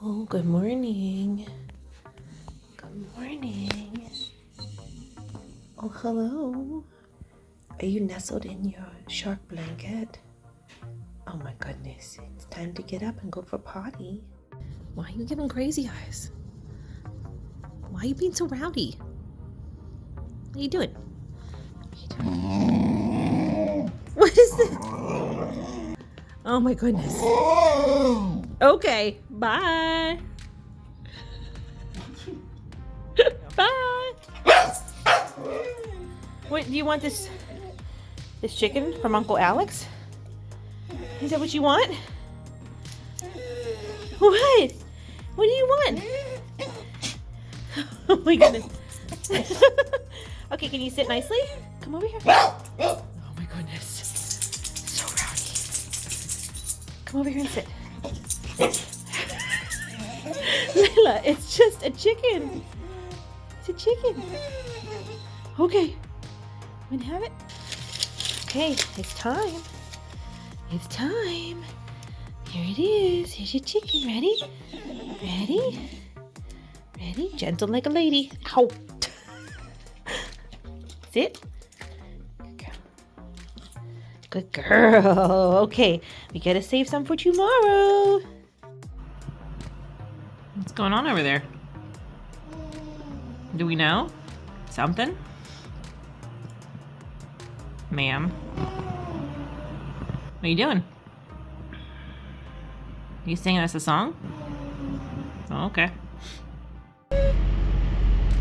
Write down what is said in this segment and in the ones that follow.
Oh, good morning. Good morning. Oh, hello. Are you nestled in your shark blanket? Oh my goodness. It's time to get up and go for potty. Why are you giving crazy eyes? Why are you being so rowdy? What are you doing? What is this? Oh my goodness. Okay, bye. Bye. What, do you want this chicken from Uncle Alex? Is that what you want? What? What do you want? Oh my goodness. Okay, can you sit nicely? Come over here. Oh my goodness. So rowdy. Come over here and sit. Layla, it's just a chicken. It's a chicken. Okay. Want to have it? Okay, it's time. It's time. Here it is. Here's your chicken. Ready? Ready? Ready? Gentle like a lady. Ow. Sit. Good girl. Good girl. Okay, we gotta save some for tomorrow. What's going on over there? Do we know? Something? Ma'am. What are you doing? Are you singing us a song? Oh, okay.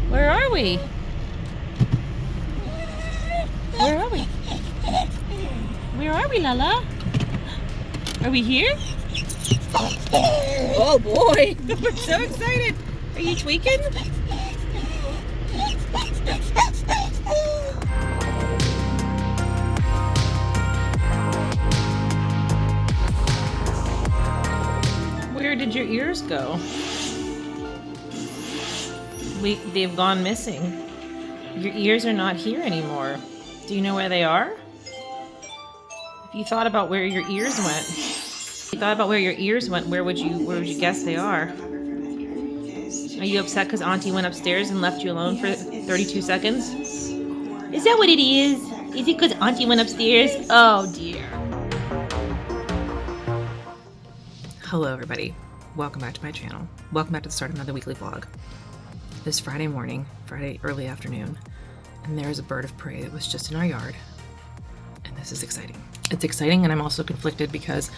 Where are we? Where are we? Where are we, Lala? Are we here? Oh boy! We're so excited! Are you tweaking? Where did your ears go? They've gone missing. Your ears are not here anymore. Do you know where they are? If you thought about where your ears went, where would you guess they are? Are you upset because Auntie went upstairs and left you alone for 32 seconds? Is that what it is? Is it because Auntie went upstairs? Oh dear. Hello everybody. Welcome back to my channel. Welcome back to the start of another weekly vlog. This Friday morning, Friday early afternoon, and there is a bird of prey that was just in our yard. And this is exciting. It's exciting, and I'm also conflicted because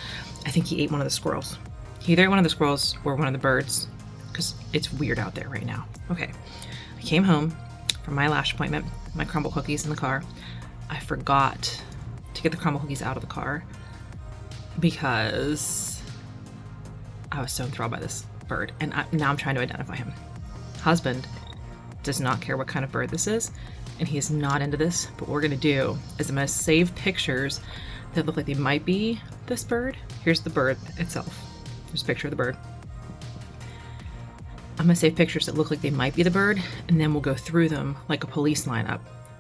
I think he ate one of the squirrels. He either ate one of the squirrels or one of the birds, because it's weird out there right now. Okay, I came home from my lash appointment, my crumble cookies in the car. I forgot to get the crumble cookies out of the car because I was so enthralled by this bird, and now I'm trying to identify him. Husband does not care what kind of bird this is, and he is not into this, but what we're gonna do is I'm gonna save pictures that look like they might be this bird. Here's the bird itself. Here's a picture of the bird. I'm gonna save pictures that look like they might be the bird, and then we'll go through them like a police lineup,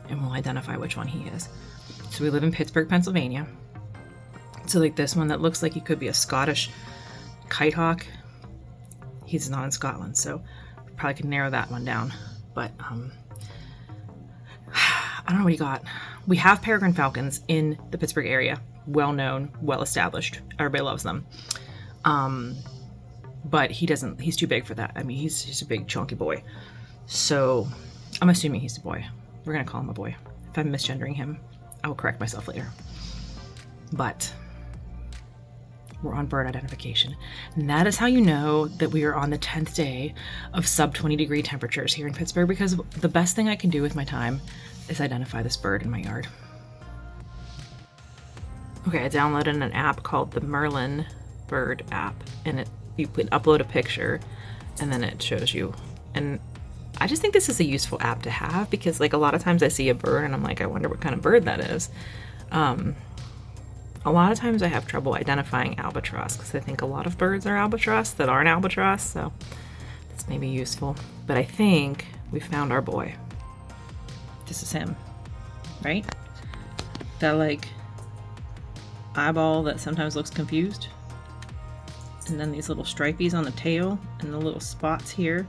and we'll identify which one he is. So we live in Pittsburgh, Pennsylvania. So like this one that looks like he could be a Scottish kite hawk. He's not in Scotland, so probably could narrow that one down. But I don't know what you got. We have peregrine falcons in the Pittsburgh area. Well known, well established. Everybody loves them. But he's too big for that. I mean, he's just a big chunky boy. So I'm assuming he's a boy. We're gonna call him a boy. If I'm misgendering him, I will correct myself later. But we're on bird identification. And that is how you know that we are on the 10th day of sub 20 degree temperatures here in Pittsburgh, because the best thing I can do with my time is identify this bird in my yard. Okay, I downloaded an app called the Merlin Bird app, and you can upload a picture and then it shows you. And I just think this is a useful app to have, because like a lot of times I see a bird and I'm like, I wonder what kind of bird that is. A lot of times I have trouble identifying albatross because I think a lot of birds are albatross that aren't albatross, so this may be useful. But I think we found our boy. This is him, right? That like eyeball that sometimes looks confused. and then these little stripies on the tail and the little spots here.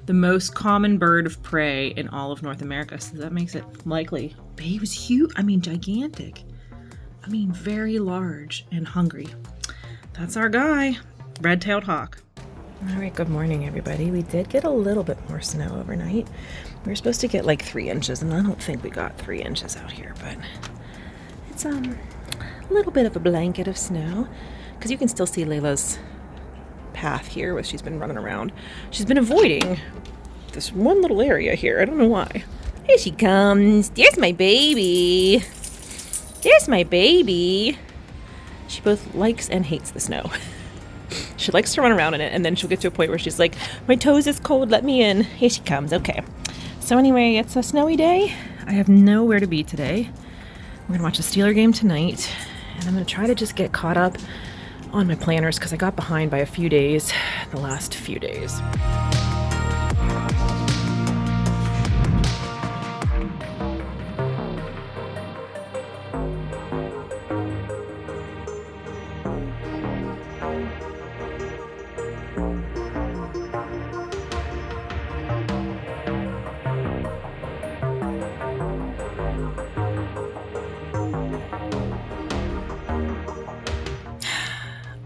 The most common bird of prey in all of North America, so that makes it likely. But he was huge, I mean gigantic. I mean very large and hungry. That's our guy, red-tailed hawk. All right, good morning everybody. We did get a little bit more snow overnight. We were supposed to get like 3 inches, and I don't think we got 3 inches out here, but it's a little bit of a blanket of snow, because you can still see Layla's path here where she's been running around. She's been avoiding this one little area here. I don't know why. Here she comes. There's my baby. There's my baby. She both likes and hates the snow. She likes to run around in it, and then she'll get to a point where she's like, my toes is cold, let me in. Here she comes. Okay. So anyway, it's a snowy day. I have nowhere to be today. We're gonna watch a Steeler game tonight, and I'm gonna try to just get caught up on my planners because I got behind by a few days the last few days.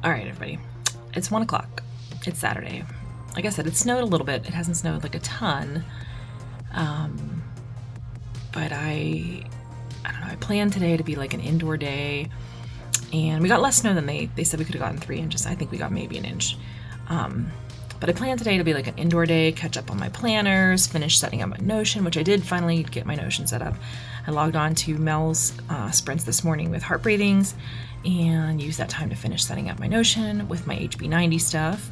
All right, everybody. It's 1 o'clock. It's Saturday. Like I said, it snowed a little bit. It hasn't snowed like a ton. But I don't know. I planned today to be like an indoor day, and we got less snow than they said we could have gotten 3 inches. I think we got maybe an inch. But I planned today to be like an indoor day, catch up on my planners, finish setting up my Notion, which I did finally get my Notion set up. I logged on to Mel's sprints this morning with heart breathings, and use that time to finish setting up my Notion with my HB90 stuff.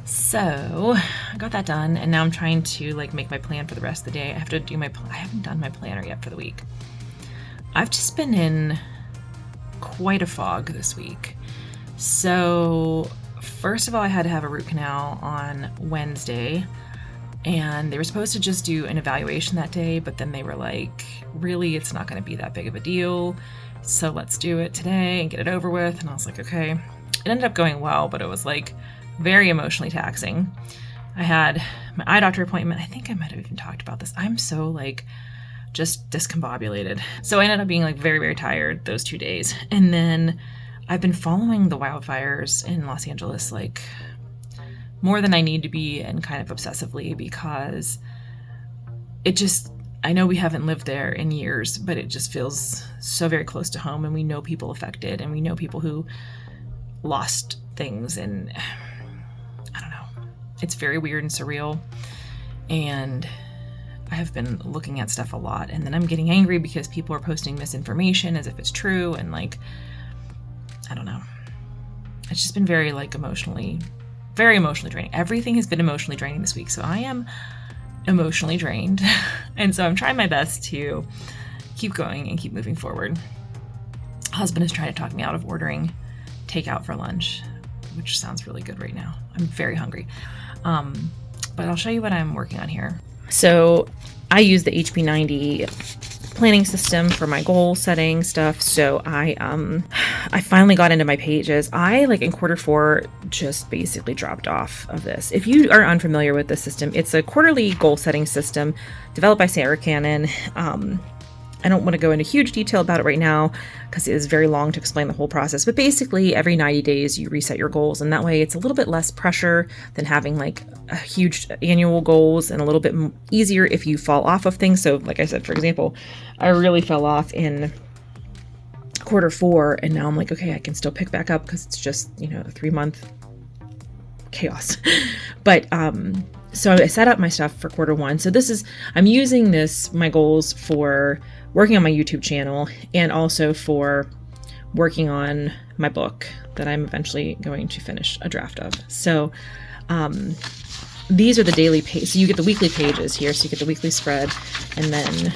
So I got that done, and now I'm trying to like make my plan for the rest of the day. I have to do I haven't done my planner yet for the week. I've just been in quite a fog this week. So first of all, I had to have a root canal on Wednesday, and they were supposed to just do an evaluation that day, but then they were like, really, it's not going to be that big of a deal. So let's do it today and get it over with. And I was like, okay. It ended up going well, but it was like very emotionally taxing. I had my eye doctor appointment. I think I might have even talked about this. I'm so like just discombobulated. So I ended up being like very, very tired those 2 days. And then I've been following the wildfires in Los Angeles like more than I need to be, and kind of obsessively, because it just, I know we haven't lived there in years, but it just feels so very close to home, and we know people affected, and we know people who lost things, and I don't know. It's very weird and surreal, and I have been looking at stuff a lot, and then I'm getting angry because people are posting misinformation as if it's true, and like, I don't know. It's just been very like very emotionally draining. Everything has been emotionally draining this week, so I am emotionally drained. And so I'm trying my best to keep going and keep moving forward. Husband is trying to talk me out of ordering takeout for lunch, which sounds really good right now. I'm very hungry. But I'll show you what I'm working on here. So I use the HB90 planning system for my goal setting stuff. So I finally got into my pages. I like in Q4 just basically dropped off of this. If you are unfamiliar with the system, it's a quarterly goal setting system developed by Sarah Cannon. I don't want to go into huge detail about it right now because it is very long to explain the whole process. But basically, every 90 days you reset your goals, and that way it's a little bit less pressure than having like a huge annual goals, and a little bit easier if you fall off of things. So like I said, for example, I really fell off in Q4, and now I'm like, okay, I can still pick back up because it's just, a 3-month chaos. But so I set up my stuff for Q1. So I'm using my goals for working on my YouTube channel, and also for working on my book that I'm eventually going to finish a draft of. So these are the daily pages. So you get the weekly pages here. So you get the weekly spread, and then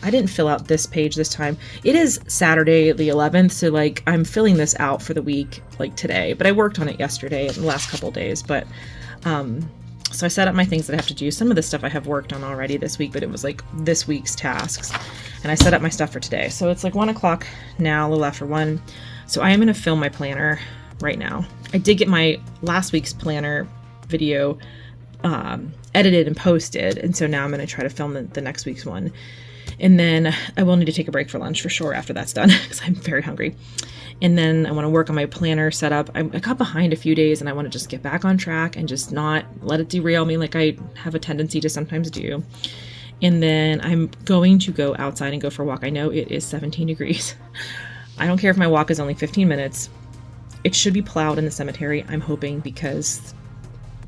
I didn't fill out this page this time. It is Saturday the 11th, so like I'm filling this out for the week like today, but I worked on it yesterday and the last couple of days. But so I set up my things that I have to do. Some of the stuff I have worked on already this week, but it was like this week's tasks, and I set up my stuff for today. So it's like 1 o'clock now, a little after 1. So I am going to film my planner right now. I did get my last week's planner video edited and posted, and so now I'm going to try to film the next week's one. And then I will need to take a break for lunch for sure after that's done, because I'm very hungry. And then I want to work on my planner setup. I got behind a few days, and I want to just get back on track and just not let it derail me like I have a tendency to sometimes do. And then I'm going to go outside and go for a walk. I know it is 17 degrees. I don't care if my walk is only 15 minutes. It should be plowed in the cemetery, I'm hoping, because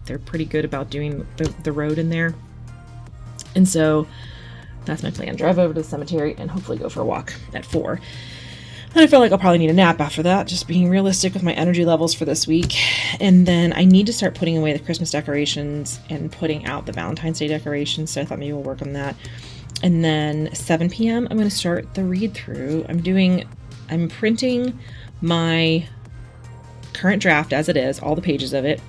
they're pretty good about doing the road in there. And so that's my plan. Drive over to the cemetery and hopefully go for a walk at 4. And I feel like I'll probably need a nap after that, just being realistic with my energy levels for this week. And then I need to start putting away the Christmas decorations and putting out the Valentine's Day decorations. So I thought maybe we'll work on that. And then 7 p.m. I'm going to start the read through. I'm printing my current draft as it is, all the pages of it.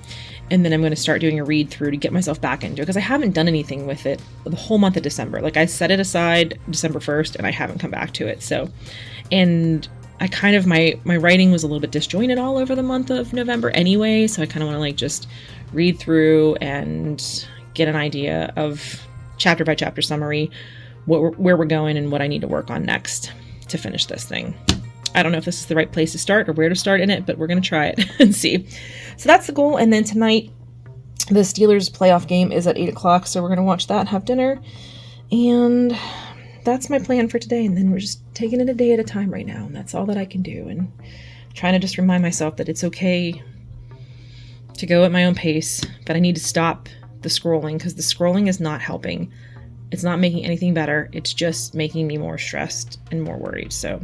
And then I'm going to start doing a read through to get myself back into it, because I haven't done anything with it the whole month of December. Like, I set it aside December 1st and I haven't come back to it. So, and I kind of, my writing was a little bit disjointed all over the month of November anyway. So I kind of want to like just read through and get an idea of chapter by chapter summary, where we're going and what I need to work on next to finish this thing. I don't know if this is the right place to start or where to start in it, but we're going to try it and see. So that's the goal. And then tonight, the Steelers playoff game is at 8 o'clock. So we're going to watch that and have dinner. And that's my plan for today. And then we're just taking it a day at a time right now. And that's all that I can do. And trying to just remind myself that it's okay to go at my own pace, but I need to stop the scrolling, because the scrolling is not helping. It's not making anything better. It's just making me more stressed and more worried. So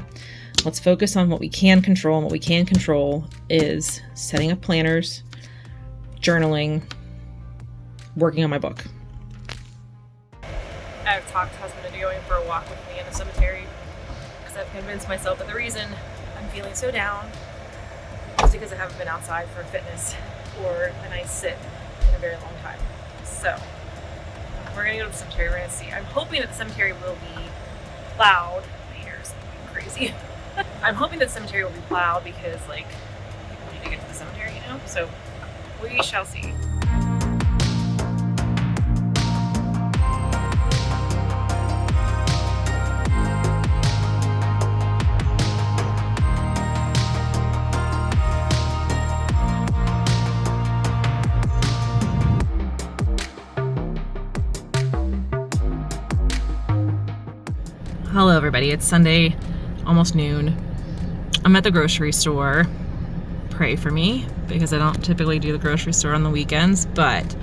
let's focus on what we can control. And what we can control is setting up planners, journaling, working on my book. I've talked husband into going for a walk with me in the cemetery, because I've convinced myself that the reason I'm feeling so down is because I haven't been outside for fitness or a nice sit in a very long time. So we're going to go to the cemetery. We're going to see. I'm hoping that the cemetery will be plowed. My hair is crazy. I'm hoping that the cemetery will be plowed, because like people need to get to the cemetery, you know? So we shall see. Hello everybody, it's Sunday, almost noon. I'm at the grocery store. Pray for me, because I don't typically do the grocery store on the weekends, but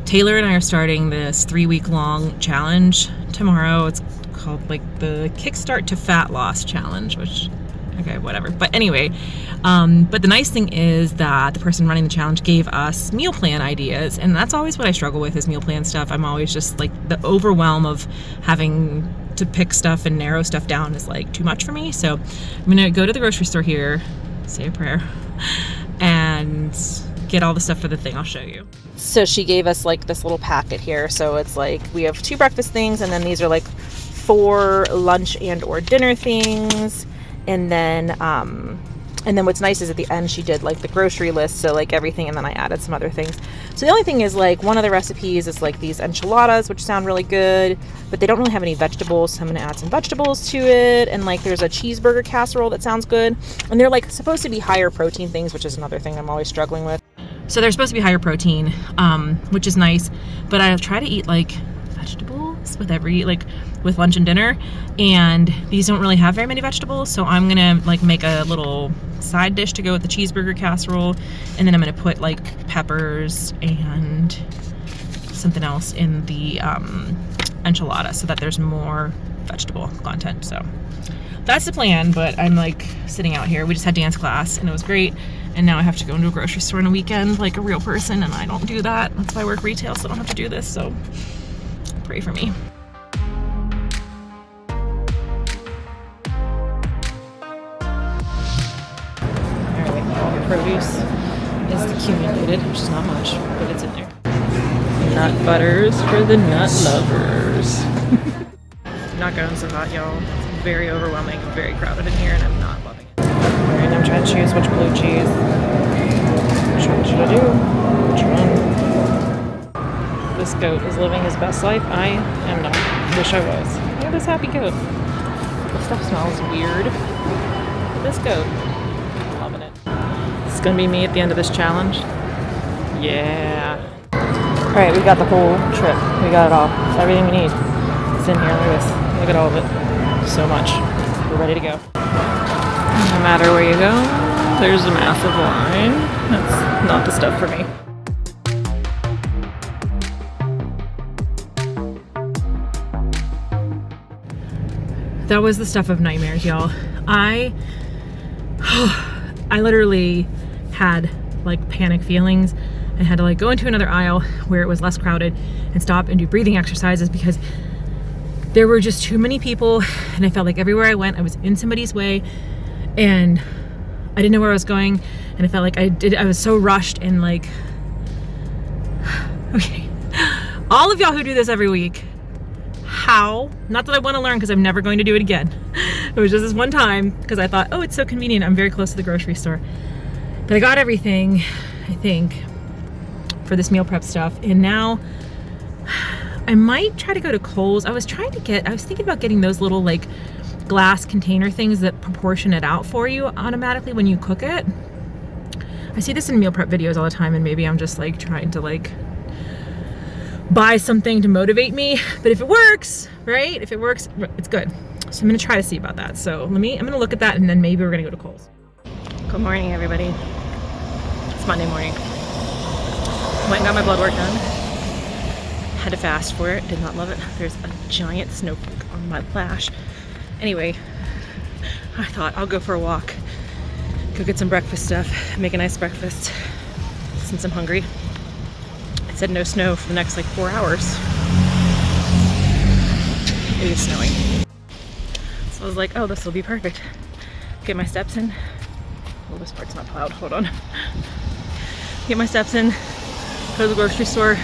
Taylor and I are starting this 3-week-long challenge tomorrow. It's called like the Kickstart to Fat Loss Challenge, which, okay, whatever. But anyway, but the nice thing is that the person running the challenge gave us meal plan ideas, and that's always what I struggle with, is meal plan stuff. I'm always just like, the overwhelm of having to pick stuff and narrow stuff down is like too much for me. So I'm gonna go to the grocery store here, say a prayer, and get all the stuff for the thing. I'll show you. So she gave us like this little packet here. So it's like, we have 2 breakfast things, and then these are like 4 lunch and or dinner things. And then what's nice is at the end she did like the grocery list, so like everything, and then I added some other things. So the only thing is, like, one of the recipes is like these enchiladas, which sound really good, but they don't really have any vegetables, so I'm gonna add some vegetables to it. And like there's a cheeseburger casserole that sounds good, and they're like supposed to be higher protein things, which is another thing I'm always struggling with. So they're supposed to be higher protein, which is nice, but I try to eat like vegetables with lunch and dinner, and these don't really have very many vegetables, so I'm gonna like make a little side dish to go with the cheeseburger casserole, and then I'm gonna put like peppers and something else in the enchilada, so that there's more vegetable content. So that's the plan. But I'm like sitting out here. We just had dance class and it was great, and now I have to go into a grocery store on a weekend like a real person, and I don't do that. That's why I work retail, so I don't have to do this. So pray for me. Alright, all the produce is accumulated, which is not much, but it's in there. Nut butters for the nut lovers. Not going so hot, y'all. It's very overwhelming, very crowded in here, and I'm not loving it. I'm trying to choose which blue cheese. Which one should I do? Which one? This goat is living his best life. I am not. Wish I was. Look at this happy goat. This stuff smells weird. This goat, I'm loving it. It's gonna be me at the end of this challenge. Yeah. All right, we got the whole trip. We got it all. It's everything we need. It's in here. Look at this. Look at all of it. So much. We're ready to go. No matter where you go, there's a massive line. That's not the stuff for me. That was the stuff of nightmares, y'all. I literally had like panic feelings and had to like go into another aisle where it was less crowded and stop and do breathing exercises because there were just too many people, and I felt like everywhere I went I was in somebody's way and I didn't know where I was going, and I felt like I was so rushed and like, okay, all of y'all who do this every week, how, not that I want to learn because I'm never going to do it again. It was just this one time because I thought, oh, it's so convenient. I'm very close to the grocery store. But I got everything, I think, for this meal prep stuff. And now I might try to go to Kohl's. I was thinking about getting those little like glass container things that proportion it out for you automatically when you cook it. I see this in meal prep videos all the time, and maybe I'm just like trying to like buy something to motivate me, but if it works, right? If it works, it's good. So I'm gonna try to see about that. So I'm gonna look at that, and then maybe we're gonna go to Kohl's. Good morning, everybody. It's Monday morning. Went and got my blood work done. Had to fast for it, did not love it. There's a giant snowflake on my lash. Anyway, I thought I'll go for a walk, go get some breakfast stuff, make a nice breakfast since I'm hungry. It said no snow for the next like 4 hours. It is snowing. So I was like, oh, this will be perfect. Get my steps in. Well, this part's not plowed, hold on. Get my steps in, go to the grocery store,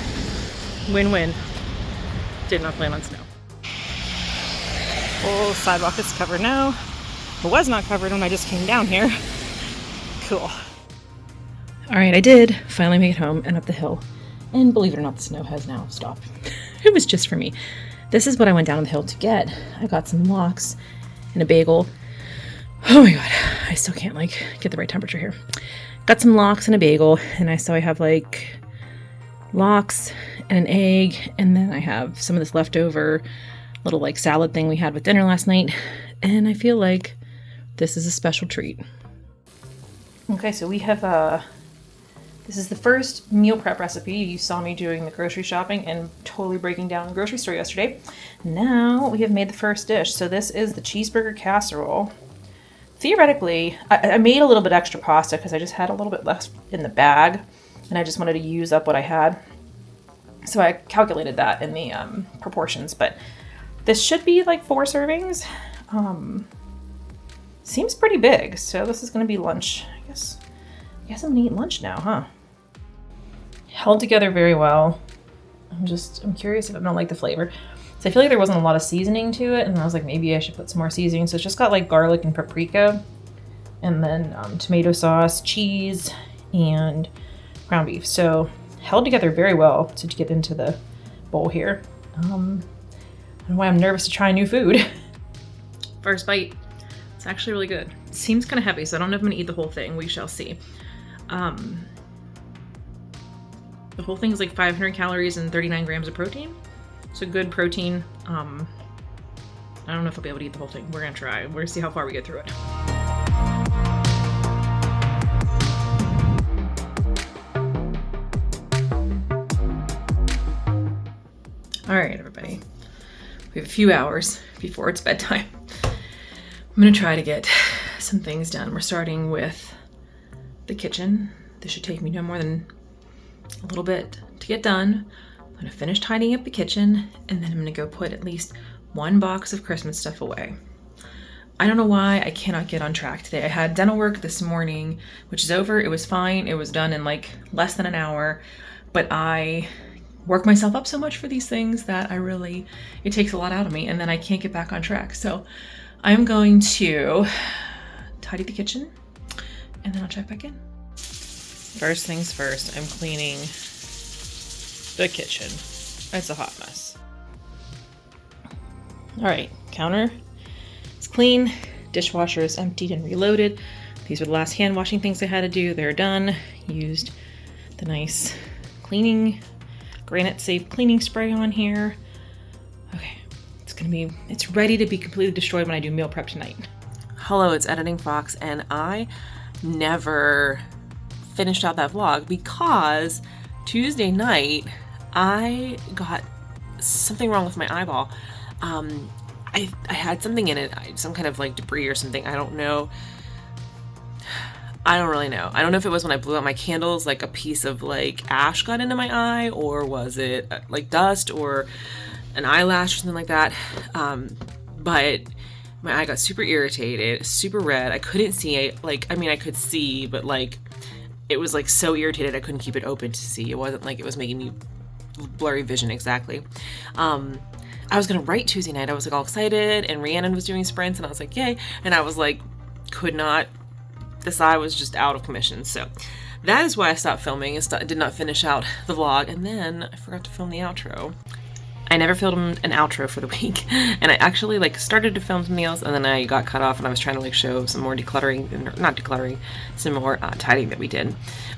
win-win. Did not plan on snow. Whole sidewalk is covered now. It was not covered when I just came down here. Cool. All right, I did finally make it home and up the hill. And believe it or not, the snow has now stopped. It was just for me. This is what I went down the hill to get. I got some lox and a bagel. Oh my God, I still can't like get the right temperature here. Got some lox and a bagel, and I have like lox and an egg, and then I have some of this leftover little like salad thing we had with dinner last night, and I feel like this is a special treat. Okay, so we have this is the first meal prep recipe. You saw me doing the grocery shopping and totally breaking down the grocery store yesterday. Now we have made the first dish. So this is the cheeseburger casserole. Theoretically, I made a little bit extra pasta because I just had a little bit less in the bag, and I just wanted to use up what I had. So I calculated that in the proportions, but this should be like 4 servings. Seems pretty big. So this is going to be lunch. I guess I'm gonna eat lunch now, huh? Held together very well. I'm curious if I'm gonna like the flavor. So I feel like there wasn't a lot of seasoning to it, and I was like, maybe I should put some more seasoning. So it's just got like garlic and paprika, and then tomato sauce, cheese, and ground beef. So held together very well to get into the bowl here. I don't know why I'm nervous to try new food. First bite. It's actually really good. It seems kind of heavy, so I don't know if I'm gonna eat the whole thing. We shall see. The whole thing is like 500 calories and 39 grams of protein. So good protein. I don't know if I'll be able to eat the whole thing. We're gonna try. We're gonna see how far we get through it. All right, everybody. We have a few hours before it's bedtime. I'm gonna try to get some things done. We're starting with the kitchen. This should take me no more than a little bit to get done. I'm gonna finish tidying up the kitchen, and then I'm gonna go put at least 1 box of Christmas stuff away. I don't know why I cannot get on track today. I had dental work this morning, which is over. It was fine. It was done in like less than an hour, but I work myself up so much for these things that it takes a lot out of me, and then I can't get back on track. So I'm going to tidy the kitchen. and then I'll check back in. First things first, I'm cleaning the kitchen. It's a hot mess. All right, counter is clean. Dishwasher is emptied and reloaded. These were the last hand washing things I had to do. They're done. Used the nice cleaning, Granite Safe cleaning spray on here. Okay, it's ready to be completely destroyed when I do meal prep tonight. Hello, it's Editing Fox, and I never finished out that vlog because Tuesday night I got something wrong with my eyeball. I had something in it, some kind of like debris or something. I don't know. I don't really know. I don't know if it was when I blew out my candles, like a piece of like ash got into my eye, or was it like dust or an eyelash or something like that. But my eye got super irritated, super red. I couldn't see it. I could see, but like it was like so irritated I couldn't keep it open to see. It wasn't like it was making me blurry vision exactly. I was gonna write Tuesday night. I was like all excited, and Rhiannon was doing sprints, and I was like, yay. And I was like, could not. This eye was just out of commission. So that is why I stopped filming and did not finish out the vlog. And then I forgot to film the outro. I never filmed an outro for the week, and I actually like started to film something else, and then I got cut off, and I was trying to like show some more some more tidying that we did.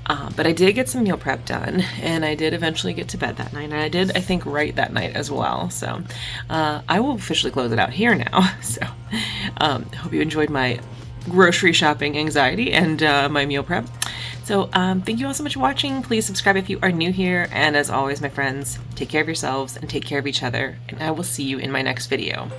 But I did get some meal prep done, and I did eventually get to bed that night, and I did, I think, write that night as well. So I will officially close it out here now. So hope you enjoyed my grocery shopping anxiety and my meal prep. So thank you all so much for watching. Please subscribe if you are new here. And as always, my friends, take care of yourselves and take care of each other. And I will see you in my next video.